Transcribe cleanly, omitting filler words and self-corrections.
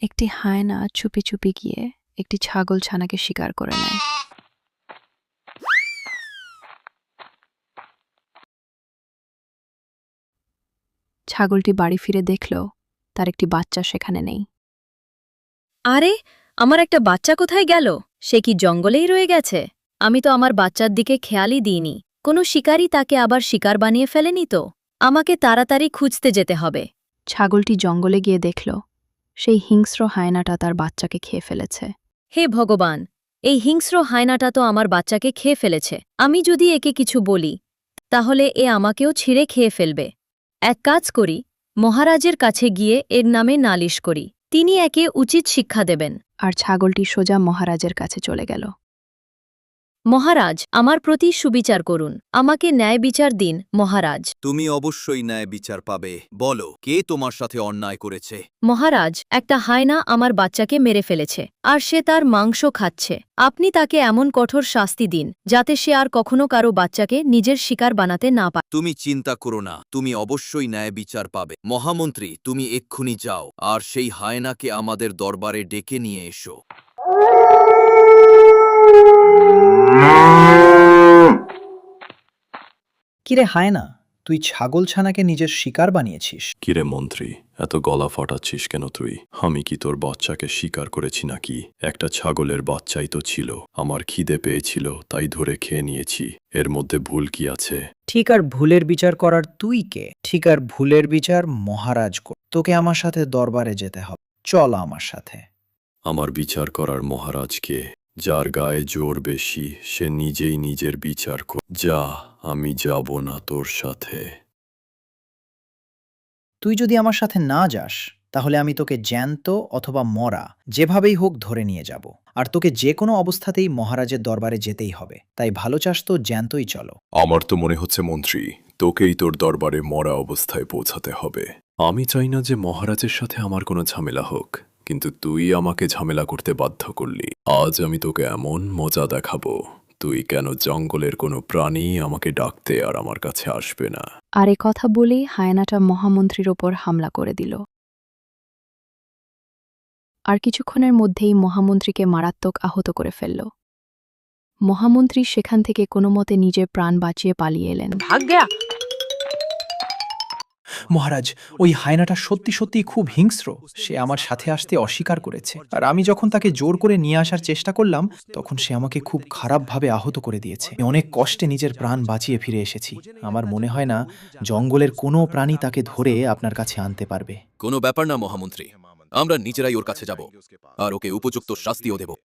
একটি হায়না চুপি চুপি গিয়ে একটি ছাগল ছানাকে শিকার করে নেয়। ছাগলটি বাড়ি ফিরে দেখল তার একটি বাচ্চা সেখানে নেই। আরে, আমার একটা বাচ্চা কোথায় গেল? সে কি জঙ্গলেই রয়ে গেছে? আমি তো আমার বাচ্চার দিকে খেয়ালই দিইনি। কোনো শিকারী তাকে আবার শিকার বানিয়ে ফেলেনি তো? আমাকে তাড়াতাড়ি খুঁজতে যেতে হবে। ছাগলটি জঙ্গলে গিয়ে দেখল সেই হিংস্র হায়নাটা তার বাচ্চাকে খেয়ে ফেলেছে। হে ভগবান, এই হিংস্র হায়নাটা তো আমার বাচ্চাকে খেয়ে ফেলেছে। আমি যদি একে কিছু বলি তাহলে এ আমাকেও ছিঁড়ে খেয়ে ফেলবে। এক কাজ করি, মহারাজের কাছে গিয়ে এর নামে নালিশ করি। তিনি একে উচিত শিক্ষা দেবেন। আর ছাগলটি সোজা মহারাজের কাছে চলে গেল। মহারাজ, আমার প্রতি সুবিচার করুন। আমাকে ন্যায় বিচার দিন মহারাজ। তুমি অবশ্যই ন্যায় বিচার পাবে। বলো, কে তোমার সাথে অন্যায় করেছে? মহারাজ, একটা হায়না আমার বাচ্চাকে মেরে ফেলেছে, আর সে তার মাংস খাচ্ছে। আপনি তাকে এমন কঠোর শাস্তি দিন যাতে সে আর কখনো কারো বাচ্চাকে নিজের শিকার বানাতে না পারে। তুমি চিন্তা করো না, তুমি অবশ্যই ন্যায় বিচার পাবে। মহামন্ত্রী, তুমি এক্ষুনি যাও আর সেই হায়নাকে আমাদের দরবারে ডেকে নিয়ে এসো। কিরে হায়না, তুই ছাগলছানাকে নিজের শিকার বানিয়েছিস? কিরে মন্ত্রী, এত গলা ফাটাচ্ছিস কেন তুই? আমি কি তোর বাচ্চাকে শিকার করেছি নাকি? একটা ছাগলের বাচ্চাই তো ছিল। আমার খিদে পেয়েছিল তাই ধরে খেয়ে নিয়েছি। এর মধ্যে ভুল কি আছে? ঠিক আর ভুলের বিচার করার তুই কে? ঠিক আর ভুলের বিচার মহারাজ কর। তোকে আমার সাথে দরবারে যেতে হবে। চল আমার সাথে। আমার বিচার করার মহারাজকে, যার গায়ে জোর বেশি সে নিজেই নিজের বিচার কর। যা, আমি যাব না তোর সাথে। তুই যদি আমার সাথে না যাস তাহলে আমি তোকে জ্যান্ত অথবা মরা যেভাবেই হোক ধরে নিয়ে যাব। আর তোকে যে কোনো অবস্থাতেই মহারাজের দরবারে যেতেই হবে। তাই ভালো চাস তো জ্যান্তই চলো। আমার তো মনে হচ্ছে মন্ত্রী, তোকেই তোর দরবারে মরা অবস্থায় পৌঁছাতে হবে। আমি চাই না যে মহারাজের সাথে আমার কোনো ঝামেলা হোক, কিন্তু তুই আমাকে ঝামেলা করতে বাধ্য করলি। আজ আমি তোকে এমন মজা দেখাবো, তুই কেন জঙ্গলের কোনো প্রাণী আমাকে ডাকতে আর আমার কাছে আসবে না। আর এ কথা বলেই হায়নাটা মহামন্ত্রীর ওপর হামলা করে দিল। আর কিছুক্ষণের মধ্যেই মহামন্ত্রীকে মারাত্মক আহত করে ফেলল। মহামন্ত্রী সেখান থেকে কোনো মতে নিজের প্রাণ বাঁচিয়ে পালিয়ে এলেন। মহারাজ, ওই হায়নাটা সত্যি সত্যি খুব হিংস্র। সে আমার সাথে আসতে অস্বীকার করেছে, আর আমি যখন তাকে জোর করে নিয়ে আসার চেষ্টা করলাম তখন সে আমাকে খুব খারাপভাবে আহত করে দিয়েছে। আমি অনেক কষ্টে নিজের প্রাণ বাঁচিয়ে ফিরে এসেছি। আমার মনে হয় না জঙ্গলের কোনো প্রাণী তাকে ধরে আপনার কাছে আনতে পারবে। কোনো ব্যাপার না মহামন্ত্রী, আমরা নিজেরাই ওর কাছে যাব আর ওকে উপযুক্ত শাস্তিও দেব।